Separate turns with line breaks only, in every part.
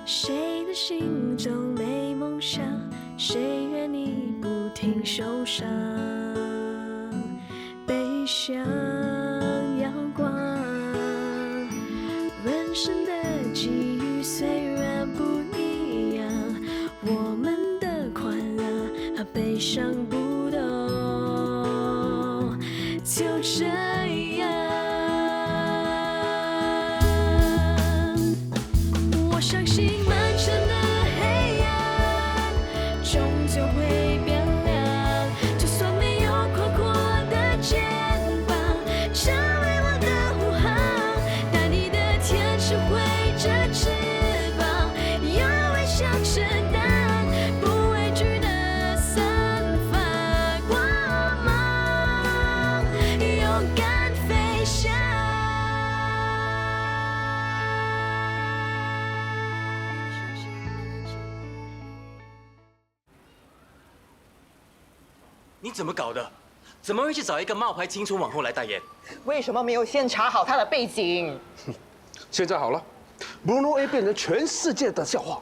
谁的心中没梦想？谁愿你不停受伤？悲伤阳光，人生的际遇虽然不一样，我们的快乐和悲伤不同，就这样。我相信漫长的黑暗终究会变亮，就算没有宽阔的肩膀，成为我的护航，带你的天使挥着翅膀，有微笑承担，不畏惧的散发光芒，勇敢飞翔。
你怎么搞的？怎么会去找一个冒牌青春网红来代言？
为什么没有先查好他的背景？
现在好了 ，Bruno A 变成全世界的笑话。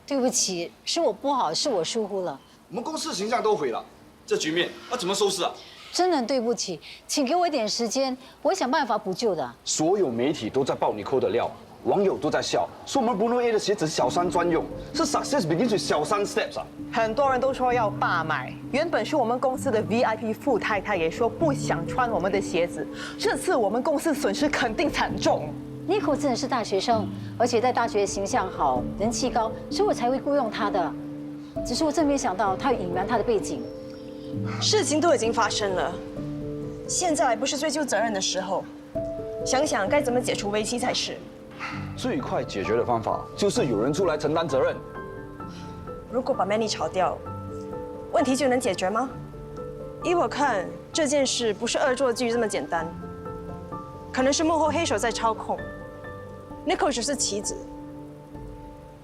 对不起，是我不好，是我疏忽了，
我们公司形象都毁了，这局面要怎么收拾啊？
真的很对不起，请给我一点时间，我会想办法补救的。
所有媒体都在爆你抠的料，网友都在笑，说我们 Bruno A 的鞋子是小三专用，是 success begins with 小三 steps 啊。
很多人都说要罢买，原本是我们公司的 VIP 富太太也说不想穿我们的鞋子，这次我们公司损失肯定惨重。
Nico 真的是大学生，而且在大学形象好，人气高，所以我才会雇佣他的。只是我真没想到他有隐瞒他的背景。
事情都已经发生了，现在不是追究责任的时候，想想该怎么解除危机才是。
最快解决的方法就是有人出来承担责任。
如果把 Manny 炒掉，问题就能解决吗？依我看，这件事不是恶作剧这么简单，可能是幕后黑手在操控。Nico 只是棋子，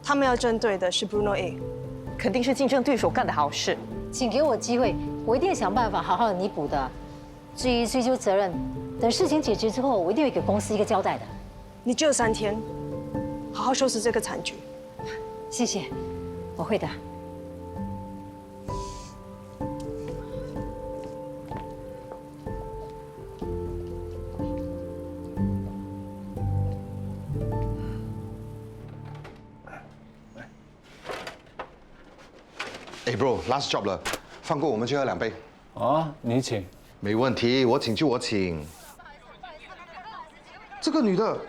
他们要针对的是 Bruno A。
肯定是竞争对手干的好事。
请给我机会，我一定想办法好好的弥补的。至于追究责任，等事情解决之后，我一定会给公司一个交代的。
你只有3天，好好收拾这个惨局。
谢谢，我会的。
哎，bro，last job 了，放过我们就要2杯。
啊，你请。
没问题，我请就我请。这个女的，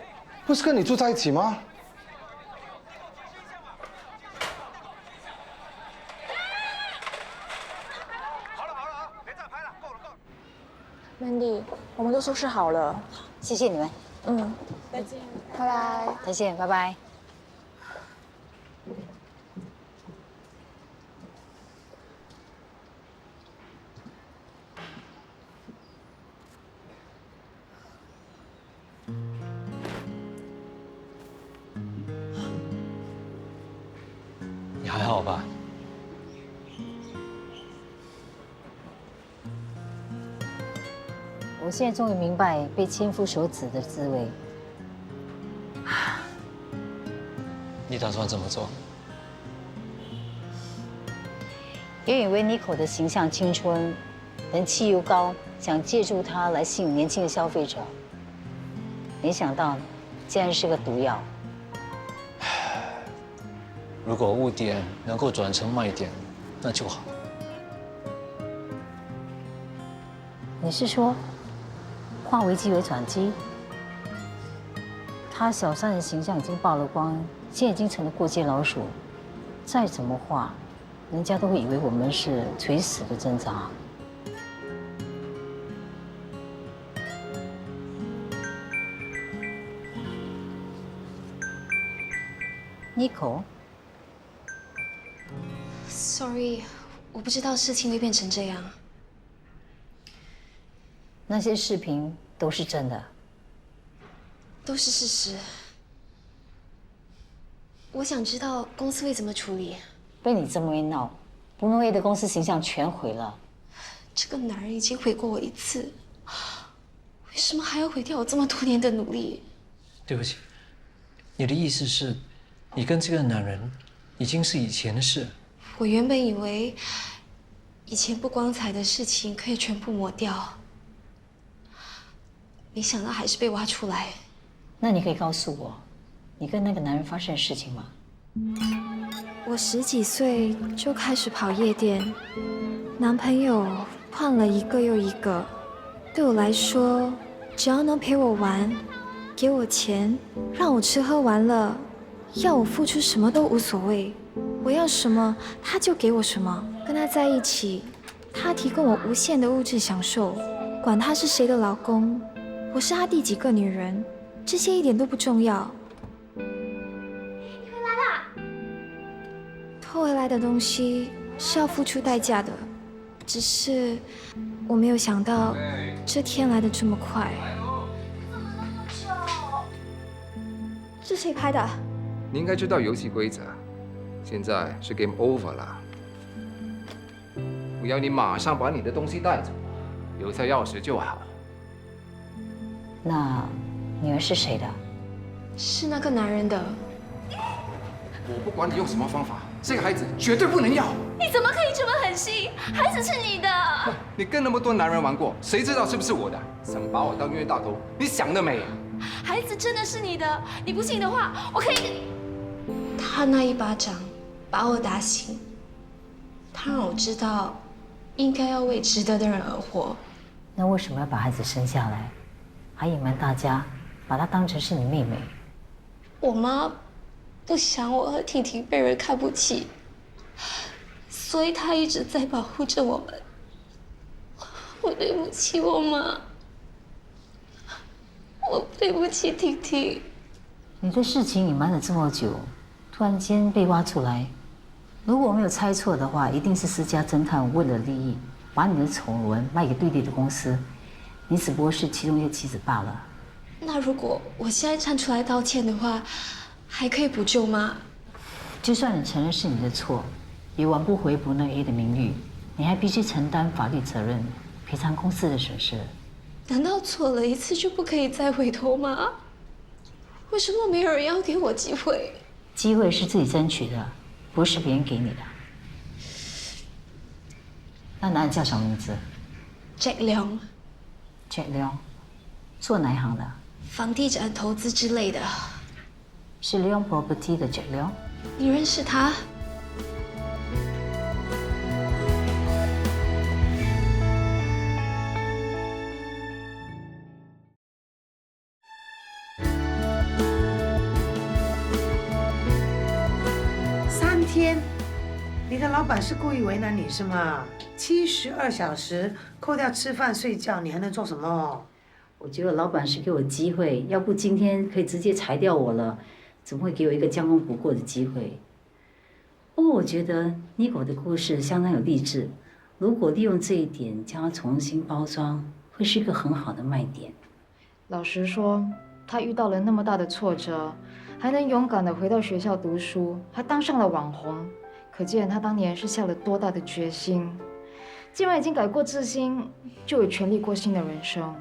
不是跟你住在一起吗？
Mandy，我们都收拾好了，
谢谢你们。
嗯，再见，拜拜。
再见，拜拜。
你还好吧？
我现在终于明白被千夫所指的滋味。
你打算怎么做？
原以为 Nico 的形象青春，人气又高，想借助他来吸引年轻的消费者，没想到竟然是个毒药。
如果误点能够转成卖点，那就好。
你是说？ 化危机为转机，他小三的形象已经曝了光，现在已经成了过街老鼠。再怎么化，人家都会以为我们是垂死的挣扎。Nico，
Sorry， 我不知道事情会变成这样。
那些视频都是真的，
都是事实。我想知道公司会怎么处理。
被你这么一闹，Bruno A 的公司形象全毁了。
这个男人已经毁过我1次，为什么还要毁掉我这么多年的努力？
对不起，你的意思是，你跟这个男人已经是以前的事。
我原本以为以前不光彩的事情可以全部抹掉，没想到还是被挖出来。
那你可以告诉我，你跟那个男人发生的事情吗？
我10几岁就开始跑夜店，男朋友换了一个又一个。对我来说，只要能陪我玩，给我钱，让我吃喝玩乐，要我付出什么都无所谓。我要什么他就给我什么。跟他在一起，他提供我无限的物质享受，管他是谁的老公，我是他第几个女人，这些一点都不重要。偷回来的东西是要付出代价的，只是我没有想到这天来得这么快。是谁拍的？
你应该知道游戏规则，现在是 game over 了。我要你马上把你的东西带走，留下钥匙就好。
那女儿是谁的？
是那个男人的。
我不管你用什么方法，这个孩子绝对不能要。
你怎么可以这么狠心？孩子是你的。
你跟那么多男人玩过，谁知道是不是我的？想把我当冤大头，你想得美！
孩子真的是你的，你不信的话，我可以。
他那一巴掌把我打醒，他让我知道应该要为值得的人而活。
那为什么要把孩子生下来，还隐瞒大家，把她当成是你妹妹？
我妈不想我和婷婷被人看不起，所以她一直在保护着我们。我对不起我妈，我对不起婷婷。
你的事情隐瞒了这么久，突然间被挖出来，如果我没有猜错的话，一定是私家侦探为了利益，把你的丑闻卖给对立的公司，你只不过是其中一个棋子罢了。
那如果我现在站出来道歉的话，还可以补救吗？
就算你承认是你的错，也挽不回伯纳 A 的名誉，你还必须承担法律责任，赔偿公司的损失。
难道错了一次就不可以再回头吗？为什么没有人要给我机会？
机会是自己争取的，不是别人给你的。那男人叫什么名字
Jack Leong。Jack
Leong， 做哪一行的？
房地产投资之类的。
是 Leong Property 的 Jack Leong。
你认识他？3
天，你的老板是故意为难你是吗？72小时扣掉吃饭睡觉，你还能做什么？
我觉得老板是给我机会，要不今天可以直接裁掉我了，怎么会给我一个将功补过的机会？不过我觉得妮可的故事相当有励志，如果利用这一点将它重新包装，会是一个很好的卖点。
老实说，他遇到了那么大的挫折，还能勇敢地回到学校读书，还当上了网红，可见他当年是下了多大的决心。既然已经改过自新，就有权利过新的人生。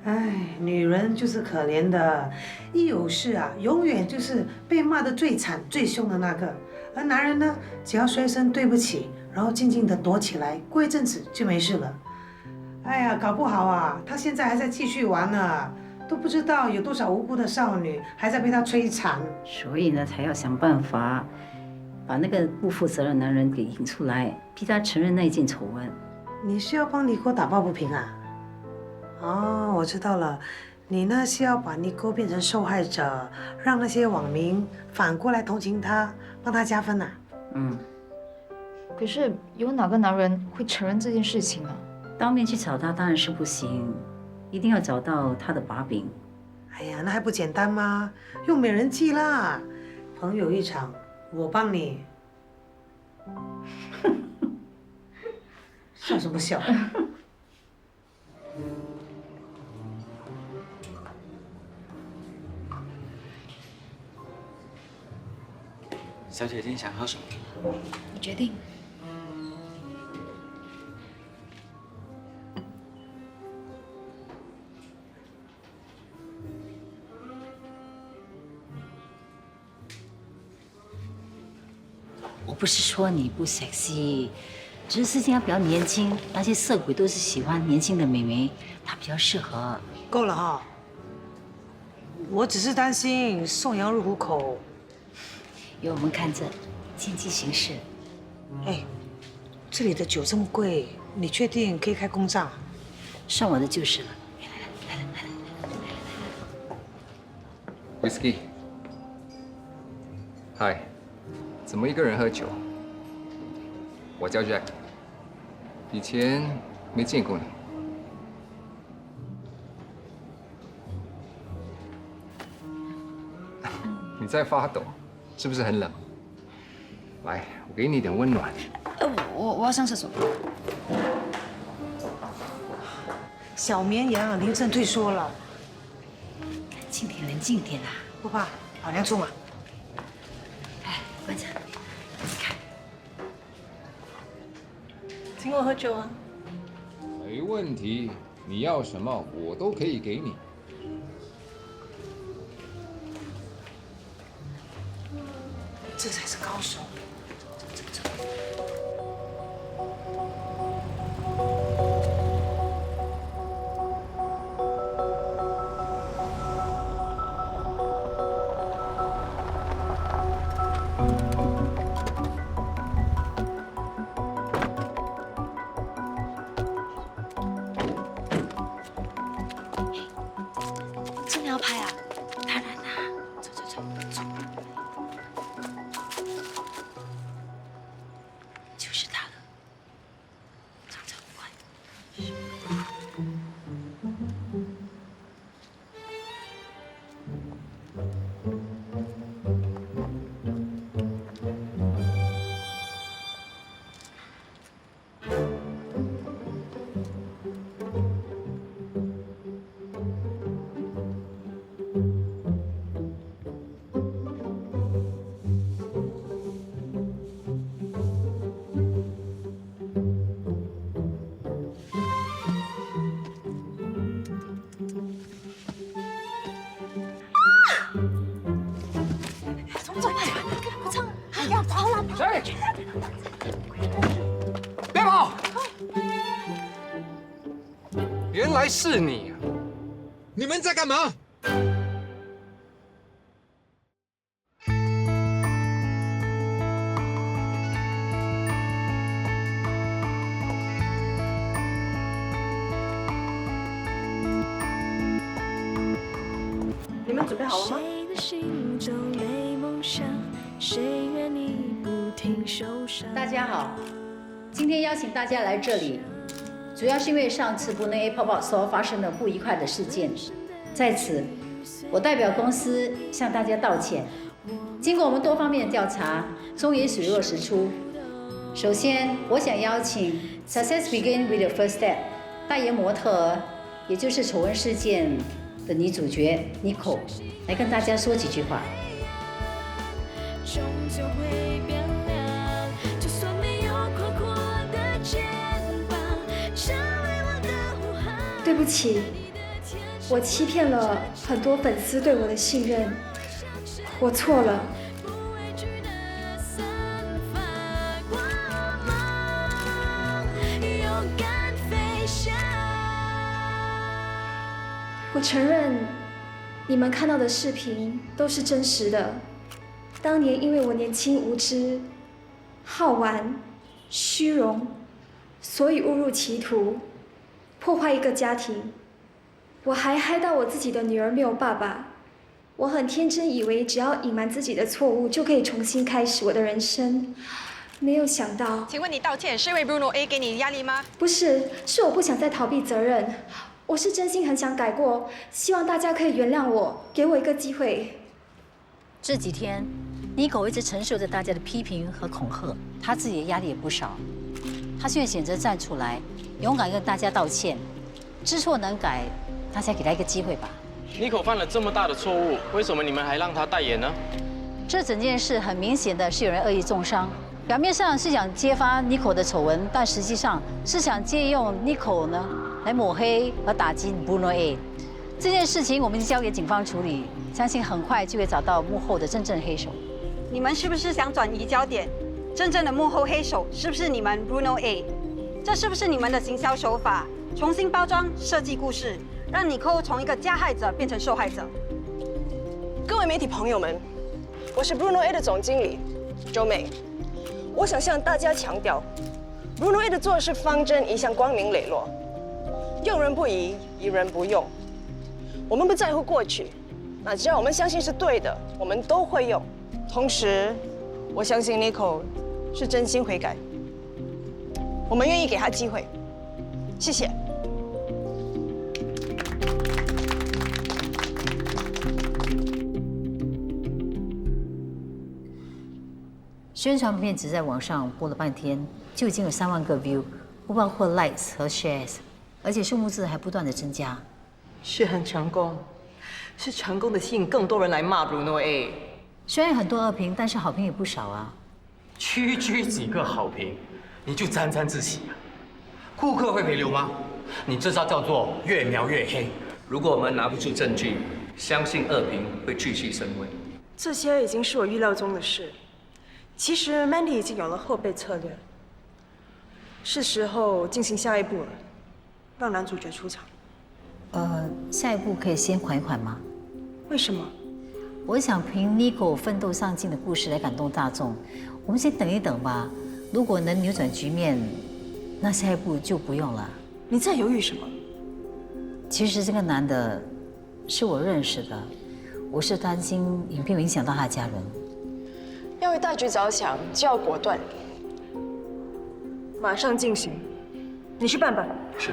唉，女人就是可怜的，一有事啊，永远就是被骂得最惨、最凶的那个。而男人呢，只要说一声对不起，然后静静地躲起来，过一阵子就没事了。哎呀，搞不好啊，他现在还在继续玩呢，都不知道有多少无辜的少女还在被他摧残。
所以呢，才要想办法把那个不负责任的男人给引出来，逼他承认那件丑闻。
你是要帮妮可打抱不平啊？哦，我知道了，你呢是要把妮可变成受害者，让那些网民反过来同情她，帮她加分啊？
可是有哪个男人会承认这件事情呢？
当面去找他当然是不行，一定要找到他的把柄。
哎呀，那还不简单吗？用美人计啦，朋友一场，我帮你。笑什么笑？
小姐今天想喝什么？
你决定。
我不是说你不 sexy， 只是思静她比较年轻，那些色鬼都是喜欢年轻的美眉，她比较适合。
够了哈，我只是担心送羊入虎口。
有我们看着，见机行事。
哎，这里的酒这么贵，你确定可以开公账？
算我的就是了。
Whisky， 嗨，怎么一个人喝酒？我叫 Jack， 以前没见过你。你在发抖，是不是很冷？来，我给你一点温暖。
我要上厕所。
小绵羊临阵退缩了。
冷静点，冷静点啦！
不怕，老娘出马。
哎，观察，你看，
请我喝酒啊？
没问题，你要什么我都可以给你。
这才是高手。
真的要拍啊？当然啦，走走走走。就是他了，走走快。
谁？别跑！原来是你啊！
你们在干嘛？
你们准备好了吗？
谁的心中没梦想？谁愿你不停受伤？
大家好，今天邀请大家来这里，主要是因为上次Brunei A Pop-up Store发生了不愉快的事件，在此，我代表公司向大家道歉。经过我们多方面的调查，终于水落石出。首先，我想邀请 Success Begin with the First Step 代言模特儿，也就是丑闻事件的女主角 Nico 来跟大家说几句话。
终究会变凉，就算没有宽阔的肩膀，成为我的呼喊。
对不起，我欺骗了很多粉丝对我的信任，我错了。
不畏惧的散发光芒，勇敢飞翔。
我承认，你们看到的视频都是真实的。当年因为我年轻无知、好玩、虚荣，所以误入歧途，破坏一个家庭。我还害到我自己的女儿没有爸爸。我很天真以为只要隐瞒自己的错误，就可以重新开始我的人生。没有想到，
请问你道歉是因为 Bruno A 给你压力吗？
不是，是我不想再逃避责任。我是真心很想改过，希望大家可以原谅我，给我一个机会。
这几天，Nico一直承受着大家的批评和恐吓，他自己的压力也不少。他现在选择站出来，勇敢跟大家道歉，知错能改，大家给他一个机会吧。
Nico 犯了这么大的错误，为什么你们还让他代言呢？
这整件事很明显的是有人恶意中伤，表面上是想揭发 Nico 的丑闻，但实际上是想借用 Nico 呢来抹黑和打击 Bruno A。这件事情我们已经交给警方处理，相信很快就会找到幕后的真正黑手。
你们是不是想转移焦点？
真正的幕后黑手是不是你们 Bruno A？ 这是不是你们的行销手法？重新包装、设计故事，让Nicole从一个加害者变成受害者。
各位媒体朋友们，我是 Bruno A 的总经理周美。我想向大家强调，Bruno A 的做事方针一向光明磊落，用人不疑，疑人不用。我们不在乎过去，那只要我们相信是对的，我们都会用。同时，我相信 Nicole 是真心悔改，我们愿意给他机会。谢谢。
宣传片只在网上播了半天，就已经有3万个 view， 不包括 likes 和 shares， 而且数目字还不断的增加。
是很成功，是成功的吸引更多人来骂 Bruno A。
虽然很多恶评，但是好评也不少啊。
区区几个好评，你就沾沾自喜啊？顾客会回流吗？你这招叫做越描越黑。
如果我们拿不出证据，相信恶评会继续升温。
这些已经是我预料中的事。其实 Mandy 已经有了后备策略，是时候进行下一步了，让男主角出场。
下一步可以先缓一缓吗？
为什么？
我想凭 Nicole 奋斗上进的故事来感动大众，我们先等一等吧。如果能扭转局面，那下一步就不用了。
你在犹豫什么？
其实这个男的是我认识的，我是担心影片影响到他的家人。
要为大局着想，就要果断。马上进行。你去办吧。
是。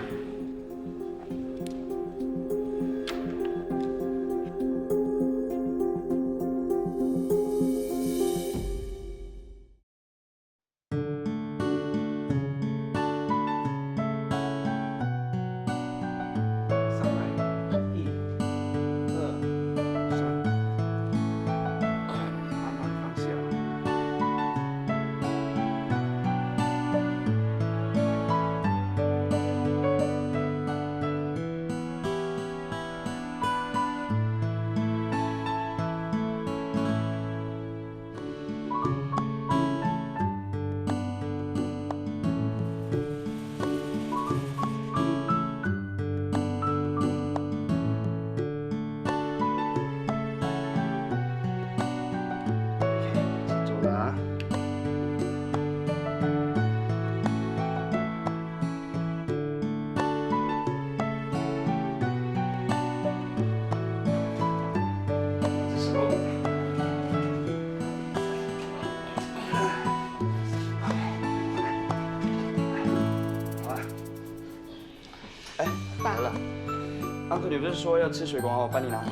Uncle， 你不是说要吃水果吗？我帮你拿。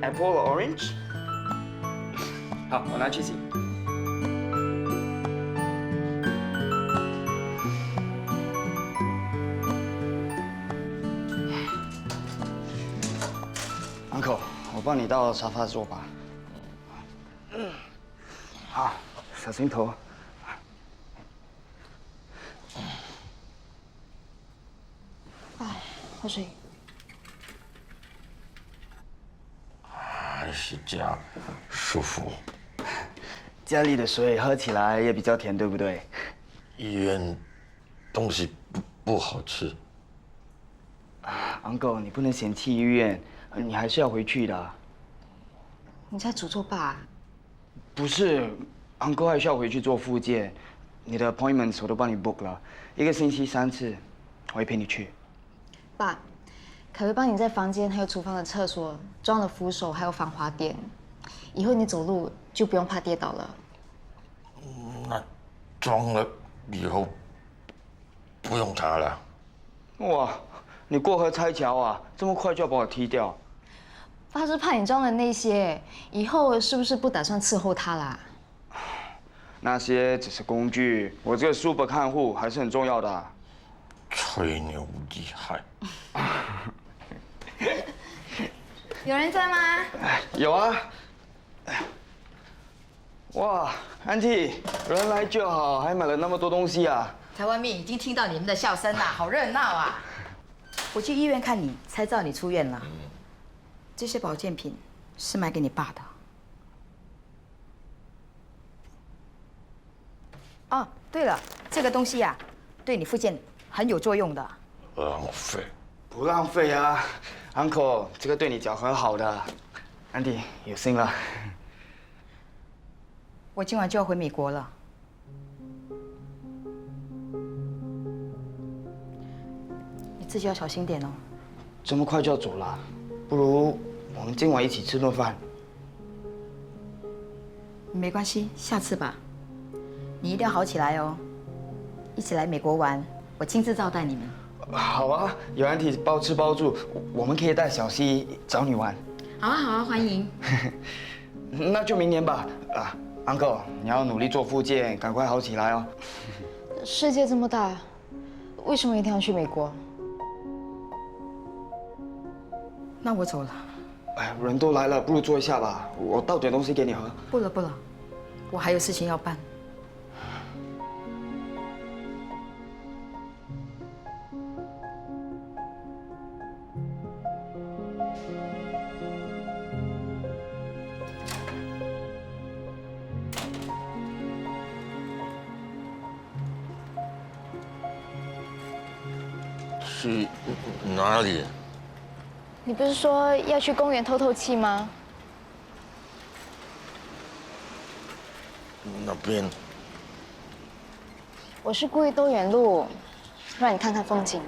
Apple or orange？ 好，我拿去洗。Uncle， 我帮你到沙发坐吧。好，小心头。
喝水。
还是家舒服。
家里的水喝起来也比较甜，对不对？
医院东西不好吃。
Uncle， 你不能嫌弃医院，你还是要回去的。
你在诅咒爸？
不是 ，Uncle 还是要回去做复健。你的 appointments 我都帮你 book 了，1个星期3次，我会陪你去。
爸，凯薇帮你在房间还有厨房的厕所装了扶手，还有防滑垫，以后你走路就不用怕跌倒了。
那装了以后不用它了？
哇，你过河拆桥啊，这么快就要把我踢掉？
爸是怕你装了那些，以后是不是不打算伺候他啦？
那些只是工具，我这个 super 看护还是很重要的。
吹牛厉害。
有人在吗？
有啊。哇，安娣，人来就好，还买了那么多东西啊！
在外面已经听到你们的笑声啦，好热闹啊！我去医院看你，才知道你出院了。这些保健品是买给你爸的。哦，对了，这个东西呀，对你复健很有作用的。
浪费。
不浪费啊 ，Uncle， 这个对你脚很好的。Andy 有心了。
我今晚就要回美国了。你自己要小心点哦。
这么快就要走了，不如我们今晚一起吃顿饭。
没关系，下次吧。你一定要好起来哦。一起来美国玩，我亲自招待你们。
好啊，有Auntie包吃包住，我们可以带小西找你玩。
好啊，好啊，欢迎。
那就明年吧。啊 ，Uncle， 你要努力做复健，赶快好起来哦。
世界这么大，为什么一定要去美国？
那我走了。
哎，人都来了，不如坐一下吧。我倒点东西给你喝。
不了不了，我还有事情要办。
去哪里？
你不是说要去公园透透气吗？
那边。
我是故意兜远路，让你看看风景。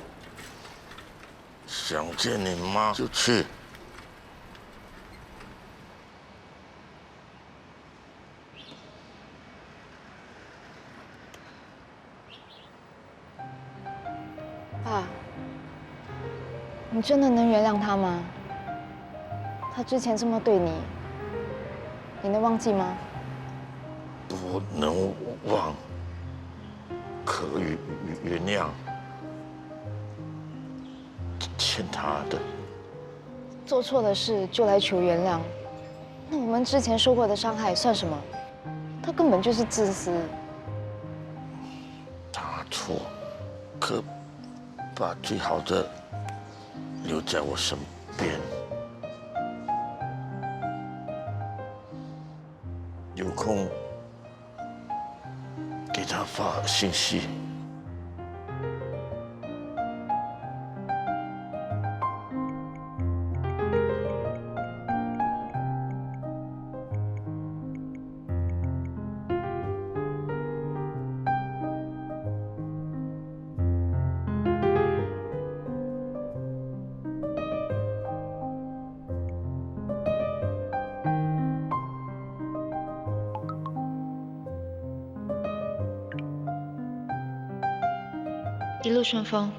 想见你妈就去。
爸，你真的能原谅他吗？他之前这么对你，你能忘记吗？
不能忘，可原谅，欠他的。
做错的事就来求原谅，那我们之前受过的伤害算什么？他根本就是自私。
他错，可把最好的留在我身边。有空给他发信息。
一路顺风，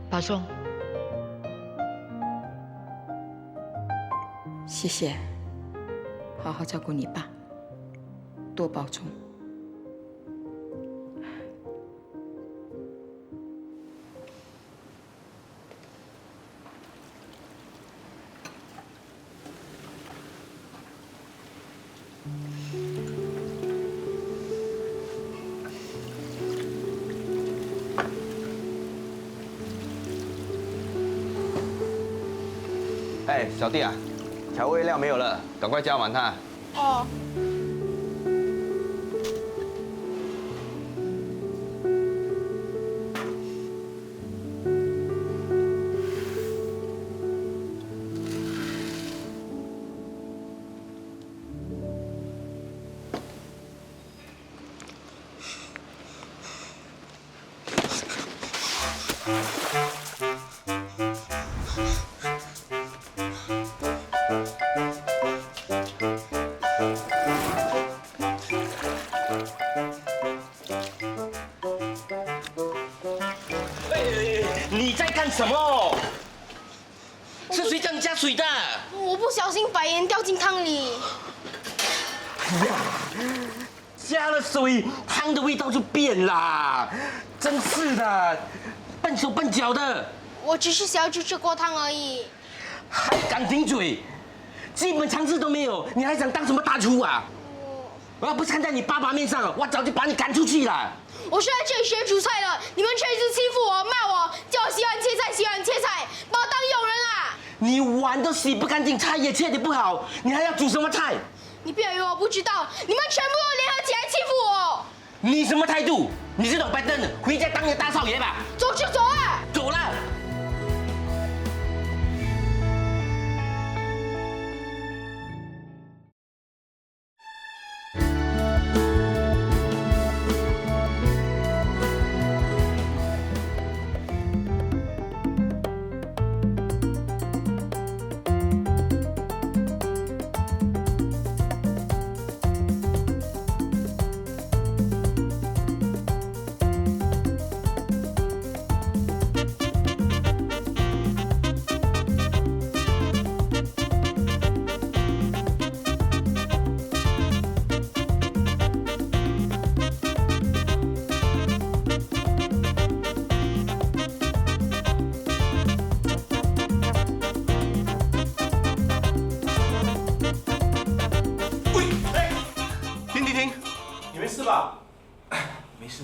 保重。
谢谢，好好照顾你爸，多保重。
哎，小弟啊，调味料没有了，赶快加完它。
哦。
你在干什么？是谁叫你加水的？
我不小心把盐掉进汤里。
哎呀，加了水，汤的味道就变啦！真是的，笨手笨脚的。
我只是想要吃这锅汤而已。
还敢顶嘴？基本常识都没有，你还想当什么大厨啊？我要不是看在你爸爸面上，我早就把你赶出去了。
我是来这里学煮菜的，你们却一直欺负我、骂我，叫我洗碗切菜、洗碗切菜，把我当佣人啊！
你碗都洗不干净，菜也切得不好，你还要煮什么菜？
你别以为我不知道，你们全部都联合起来欺负我！
你什么态度？你这种笨蛋，回家当你的大少爷吧。
走就走啊！
走了。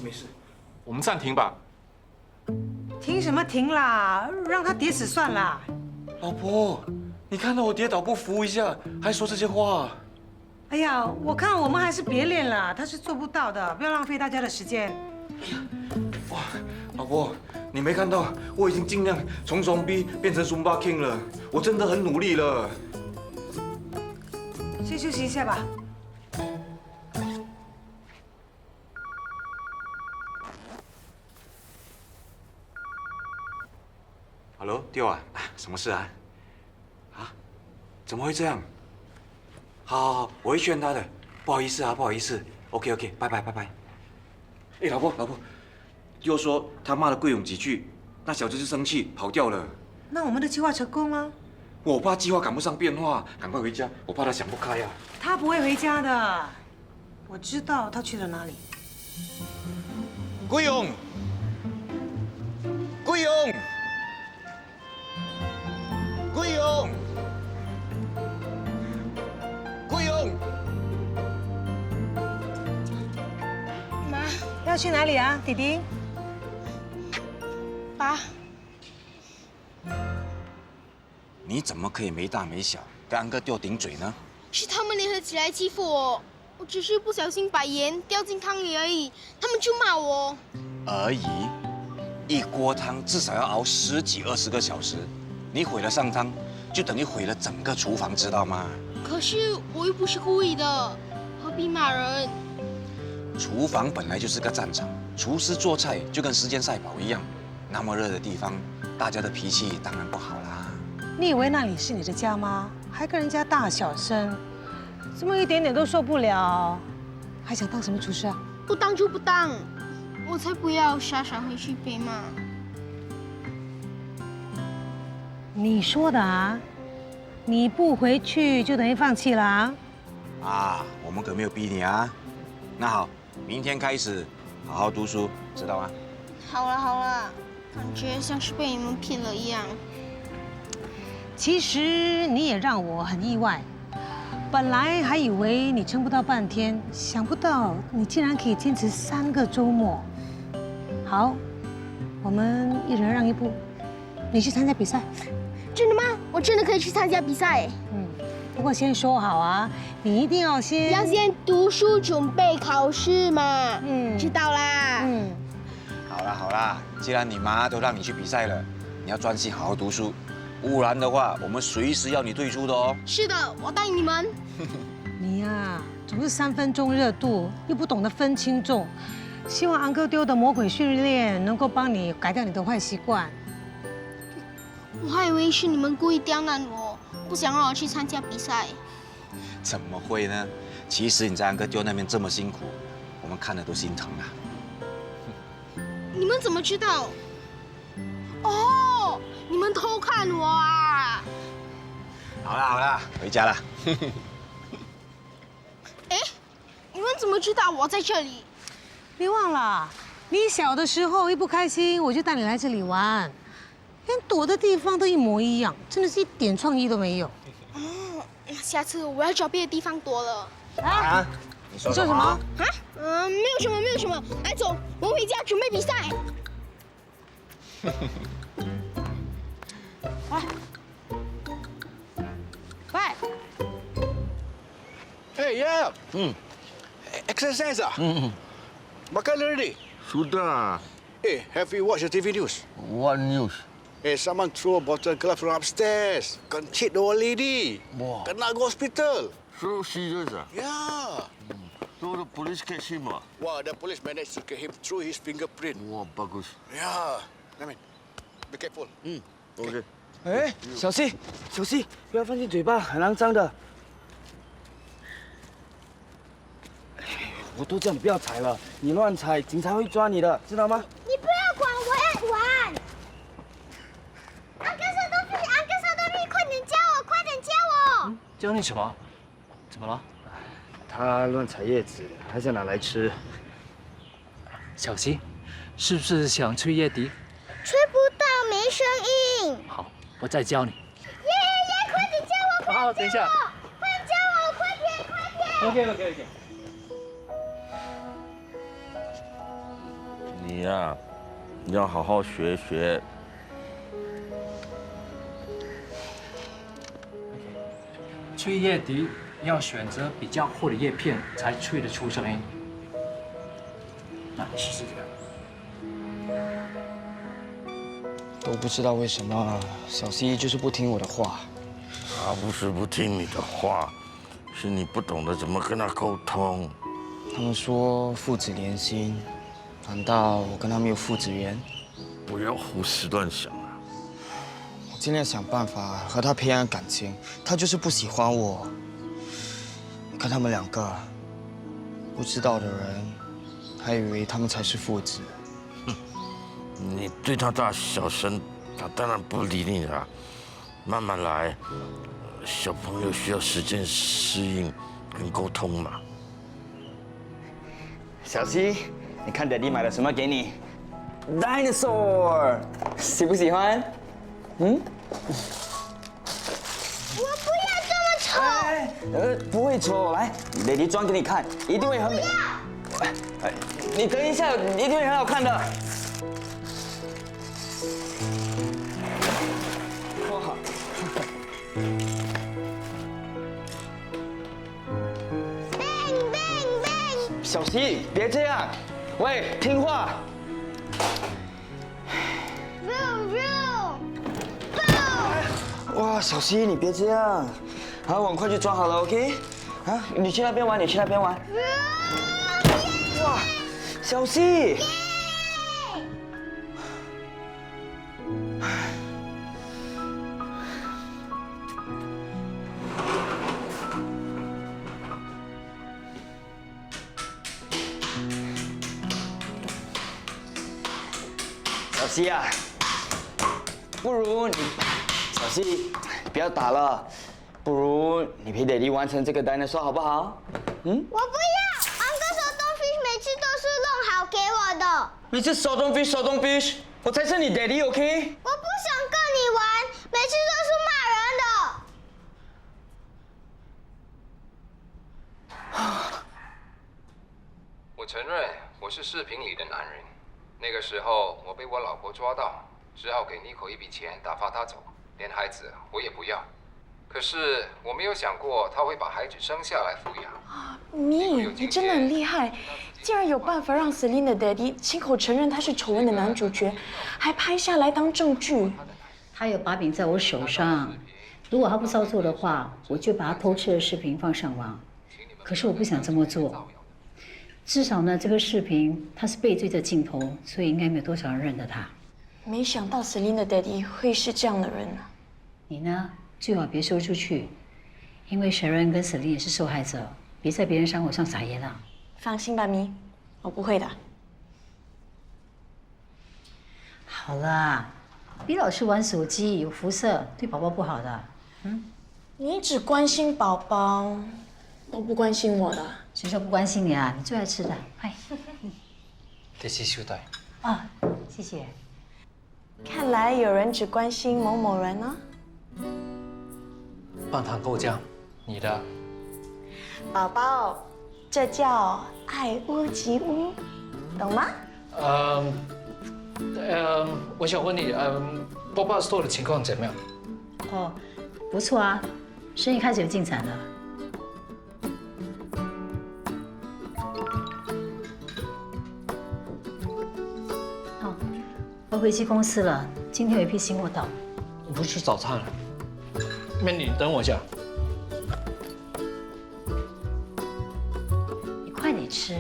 没事，我们暂停吧。
停什么停啦？让他跌死算了。
老婆，你看到我跌倒不扶一下，还说这些话。
哎呀，我看我们还是别练了，他是做不到的，不要浪费大家的时间。
哇，老婆，你没看到我已经尽量从 zombie 变成 Zumba King 了，我真的很努力了。
先休息一下吧。
Hello， 丢啊，什么事啊？啊？怎么会这样？好，我会劝他的。不好意思啊，不好意思。OK， 拜拜。哎，老婆，丢说他骂了桂勇几句，那小子就生气跑掉了。
那我们的计划成功了？
我怕计划赶不上变化，赶快回家，我怕他想不开啊。
他不会回家的，我知道他去了哪里。
桂勇。
妈，要去哪里啊，弟弟？
爸，
你怎么可以没大没小跟安哥丢顶嘴呢？
是他们联合起来欺负我，我只是不小心把盐掉进汤里而已，他们就骂我。
而已，一锅汤至少要熬10几20个小时，你毁了上汤，就等于毁了整个厨房，知道吗？
可是我又不是故意的，何必骂人？
厨房本来就是个战场，厨师做菜就跟时间赛跑一样，那么热的地方，大家的脾气当然不好啦。
你以为那里是你的家吗？还跟人家大小声，怎么一点点都受不了？还想当什么厨师啊？
不当就不当，我才不要傻傻回去被骂。
你说的啊？你不回去就等于放弃了啊？
啊，我们可没有逼你啊。那好，明天开始好好读书，知道吗？
好了，感觉像是被你们骗了一样。
其实你也让我很意外，本来还以为你撑不到半天，想不到你竟然可以坚持3个周末。好，我们一人让一步，你去参加比赛。
真的吗？我真的可以去参加比赛？
不过先说好啊，你一定要先
读书准备考试嘛。知道啦。
好啦，既然你妈都让你去比赛了，你要专心好好读书，不然的话，我们随时要你退出的哦。
是的，我答应你们。
你呀，总是3分钟热度，又不懂得分轻重。希望安哥丢的魔鬼训练能够帮你改掉你的坏习惯。
我还以为是你们故意刁难我，不想让我去参加比赛。
怎么会呢？其实你在安哥丢那边这么辛苦，我们看了都心疼啊。
你们怎么知道？哦，你们偷看我啊！
好啦，回家啦。
哎，你们怎么知道我在这里？
别忘了，你小的时候一不开心，我就带你来这里玩，连躲的地方都一模一样，真的是一点创意都没有。
哦，下次我要找别的地方躲了。
啊？你说什么？
啊？没有什么。来，走，我们回家准备比赛。
喂。
Hey, yeah. Exercise 啊？
Makan already?
Sudah.
Hey, have you watched the TV news?
What news?
Hey, someone threw a bottle glass from upstairs. Cheat the old lady.
Wow.
Kena go hospital.
So serious ah?
Yeah.
So the police catch him ah?
Wow, the police managed to get him through his fingerprint.
Wow, bagus.
Yeah. I mean, be careful.
OK。
哎，小心，小心，不要放进嘴巴，很肮脏的。我都叫你不要踩了，你乱踩，警察会抓你的，知道吗？
你不要管，我要玩。安哥沙东西，安哥沙东西，快点教我，快点教我。
教你什么？怎么了？
他乱踩叶子，还想拿来吃。
小溪，是不是想吹叶笛？
吹不到，没声音。
好，我再教你。
耶，快点教我！
好，等一下。
快点教我，快点，快点。
OK。
你呀，要好好学学。
吹叶笛要选择比较厚的叶片才吹得出声音。那你试试看。
都不知道为什么小 C 就是不听我的话。
他不是不听你的话，是你不懂得怎么跟他沟通。
他们说父子连心，难道我跟他们有父子缘？
不要胡思乱想啊！
我尽量想办法和他培养感情，他就是不喜欢我。你看他们两个，不知道的人还以为他们才是父子。
你对他大小声，他当然不理你了。慢慢来，小朋友需要时间适应跟沟通嘛。
小溪，你看爹地买了什么给你 ？Dinosaur， 喜不喜欢？嗯？
我不要这么丑。
不会丑，来，爹地装给你看，一定会很美。你等一下，一定会很好看的。哇！小溪，别这样，喂，听话。哇，小溪，你别这样，好，碗筷就装好了 ，OK？ 啊，你去那边玩，你去那边玩。哇，小溪。小溪啊，不如你，小溪，不要打了，不如你陪爹地完成这个 dinosaur 好不好？嗯？
我不要，安哥手动 fish 每次都是弄好给我的。
你是手动 fish， 手动 fish， 我才是你爹地 ，OK？
我不想跟你玩，每次都是骂人的。
我承认我是视频里的男人。那个时候我被我老婆抓到，只好给Nico一笔钱打发他走，连孩子我也不要。可是我没有想过他会把孩子生下来抚养。
你真的很厉害，竟然有办法让 Celine 的 Daddy 亲口承认他是丑闻的男主角，还拍下来当证据。
他有把柄在我手上，如果他不照做的话，我就把他偷吃的视频放上网。可是我不想这么做。至少呢，这个视频他是背对着镜头，所以应该没有多少人认得他。
没想到 Celine 的 Daddy 会是这样的人啊！
你呢，最好别说出去，因为Sharon跟Celine也是受害者，别在别人伤口上撒盐了。
放心吧，咪，我不会的。
好啦，别老是玩手机，有辐射，对宝宝不好的。嗯，
你只关心宝宝，都不关心我的。
谁说不关心你啊？你最爱吃的，哎。
谢谢收待。
啊，谢谢。
看来有人只关心某某人呢。
半糖豆浆，你的。
宝宝，这叫爱屋及乌，懂吗？
我想问你，Pop-up Store 的情况怎么样？
哦，不错啊，生意开始有进展了。回去公司了。今天有一批新货到。
我不吃早餐了。Mandy， 等我一下。
你快点吃。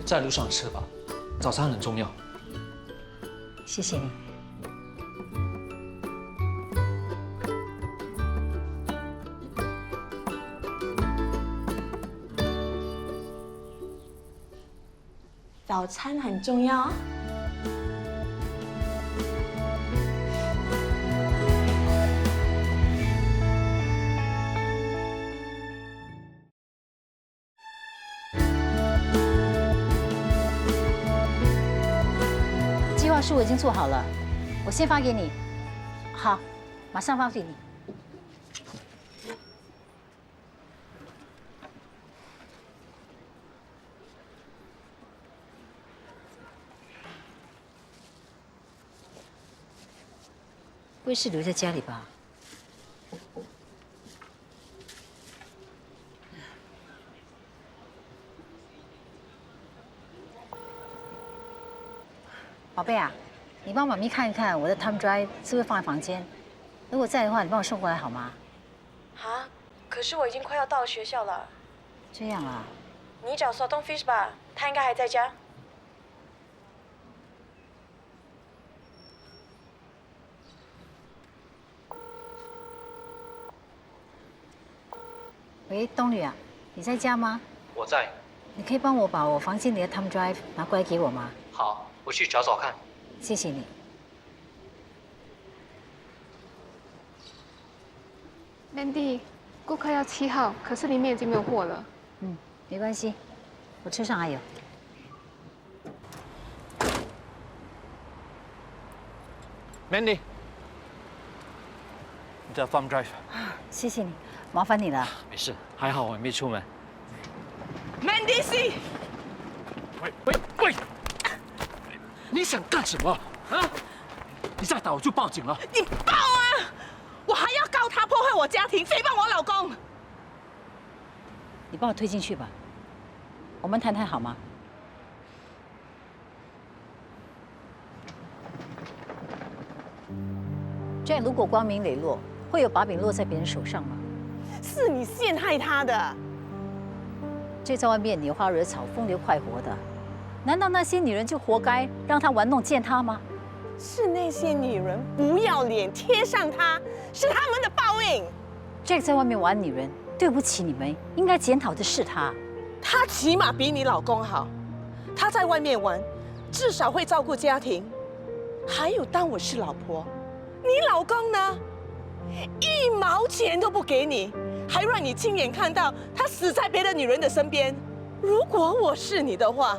在路上吃吧，早餐很重要。
谢谢你。
早餐很重要啊。
计划书我已经做好了，我先发给你。好，马上发给你。不会是留在家里吧？宝贝啊，你帮妈咪看一看我的 thumb drive 是不是放在房间？如果在的话，你帮我送过来好吗？
啊，可是我已经快要到学校了。
这样啊？
你找 Sotong Fish 吧，他应该还在家。
喂，东吕啊，你在家吗？
我在。
你可以帮我把我房间里的 thumb drive 拿过来给我吗？
好，我去找找看。
谢谢你。
Mandy， 顾客要7号，可是里面已经没有货了。
嗯，没关系，我车上还有。
Mandy， 你的 thumb drive。
谢谢你，麻烦你了。
没事，还好我还没出门。
Mandy C，
喂，你想干什么啊？你再打我就报警了。
你报啊！我还要告他破坏我家庭，诽谤我老公。
你帮我推进去吧，我们谈谈好吗？这样如果光明磊落，会有把柄落在别人手上吗？
是你陷害他的。
这在外面拈花惹草、风流快活的，难道那些女人就活该让他玩弄践踏吗？
是那些女人不要脸贴上他，是他们的报应。
Jack 在外面玩女人，对不起你们，应该检讨的是他。
他起码比你老公好，他在外面玩，至少会照顾家庭，还有当我是老婆。你老公呢？1毛钱都不给你，还让你亲眼看到他死在别的女人的身边。如果我是你的话，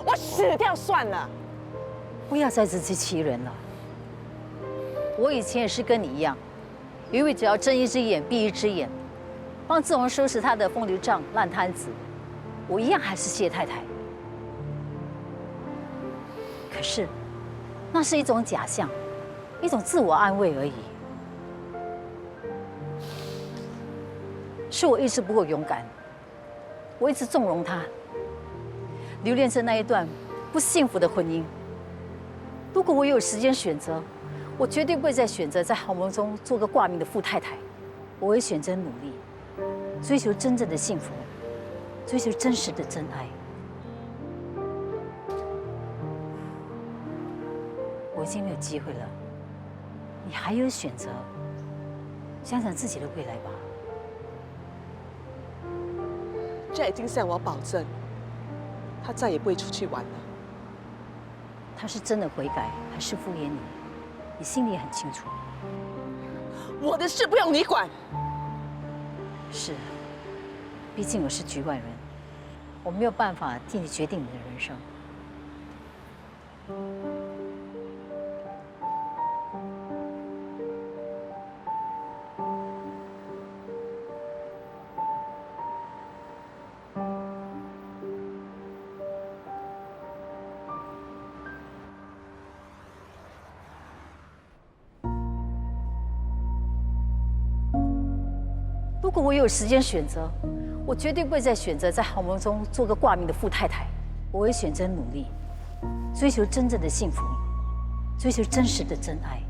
我死掉算了。
不要再自欺欺人了。我以前也是跟你一样，以为只要睁一只眼闭一只眼，帮志宏收拾他的风流账、烂摊子，我一样还是谢太太。可是，那是一种假象，一种自我安慰而已。是我一直不够勇敢，我一直纵容他，留恋着那一段不幸福的婚姻。如果我有时间选择，我绝对不会再选择在豪门中做个挂名的富太太，我会选择努力，追求真正的幸福，追求真实的真爱。我已经没有机会了，你还有选择，想想自己的未来吧。
这已经向我保证，他再也不会出去玩了。
他是真的悔改，还是敷衍你？你心里很清楚。
我的事不用你管。
是，毕竟我是局外人，我没有办法替你决定你的人生。如果我有时间选择，我绝对不会再选择在豪门中做个挂名的富太太。我会选择努力，追求真正的幸福，追求真实的真爱。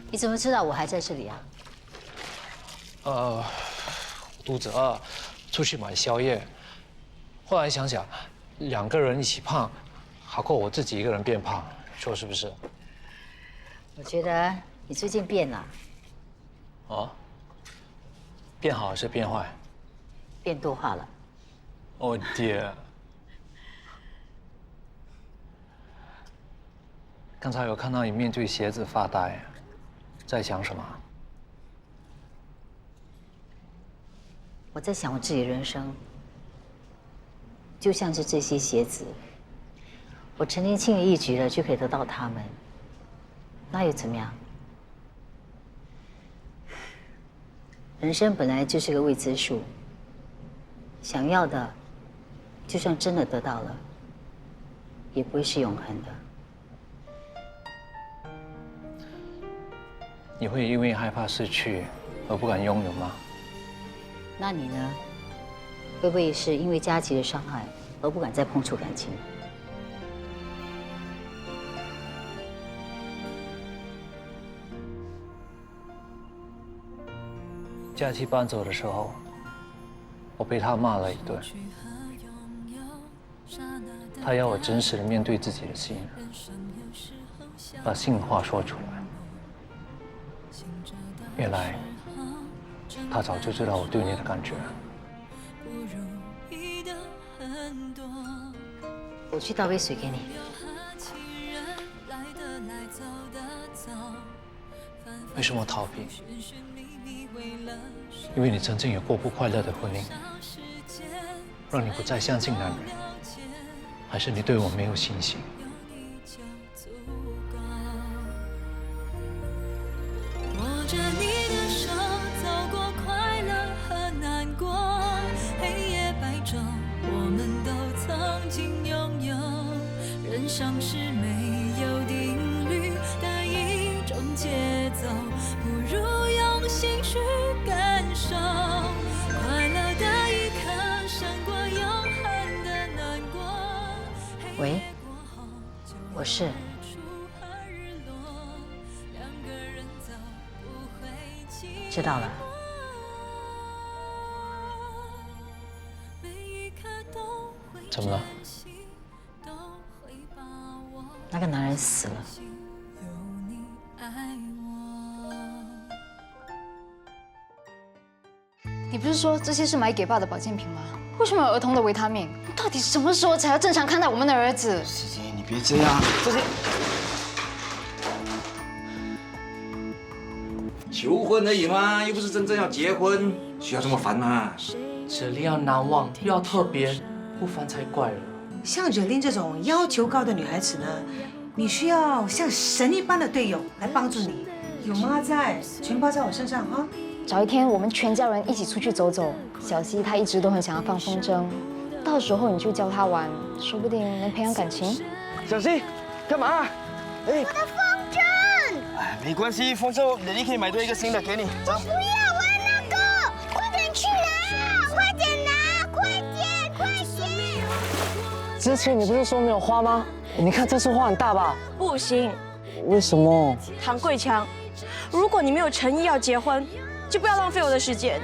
你怎么知道我还在这里啊？
肚子饿，出去买宵夜。后来想想，2个人一起胖，好过我自己一个人变胖，你说是不是？
我觉得你最近变了。
哦？变好还是变坏？
变多话了。
哦dear。刚才有看到你面对鞋子发呆，在想什么？
我在想我自己的人生，就像是这些鞋子，我曾经轻而易举的就可以得到它们，那又怎么样？人生本来就是个未知数，想要的，就算真的得到了，也不会是永恒的。
你会因为害怕失去而不敢拥有吗？
那你呢？会不会是因为家庭的伤害而不敢再碰触感情？
假期搬走的时候，我被他骂了一顿。他要我真实的面对自己的心，把心里话说出来。原来，他早就知道我对你的感觉。
我去倒杯水给你。
为什么逃避？因为你曾经有过不快乐的婚姻，让你不再相信男人，还是你对我没有信心？
握着你的手，走过快乐和难过，黑夜白昼，我们都曾经拥有。人生是没有定律的一种节奏，不如用心去感受。快乐的一刻胜过永恒的难过。
喂，我是。知道了。
怎么了？
那个男人死了。
你不是说这些是买给爸的保健品吗？为什么有儿童的维他命？到底什么时候才要正常看待我们的儿子？
师姐，你别这样，这些
求婚而已嘛，又不是真正要结婚，需要这么烦吗？
指令要难忘，又要特别，不烦才怪了。
像惹琳这种要求高的女孩子呢，你需要像神一般的队友来帮助你。有妈在，全包在我身上啊！
找一天我们全家人一起出去走走。小希她一直都很想要放风筝，到时候你就教她玩，说不定能培养感情。
小希，干嘛？哎，
我的风筝。
哎，没关系，风筝人力可以买多一个新的给你。走。
不要，我要那个！快点去拿！快点拿！快点，快点！
之前你不是说没有花吗？你看这束花很大吧？
不行。
为什么？
唐贵强，如果你没有诚意要结婚，就不要浪费我的时间。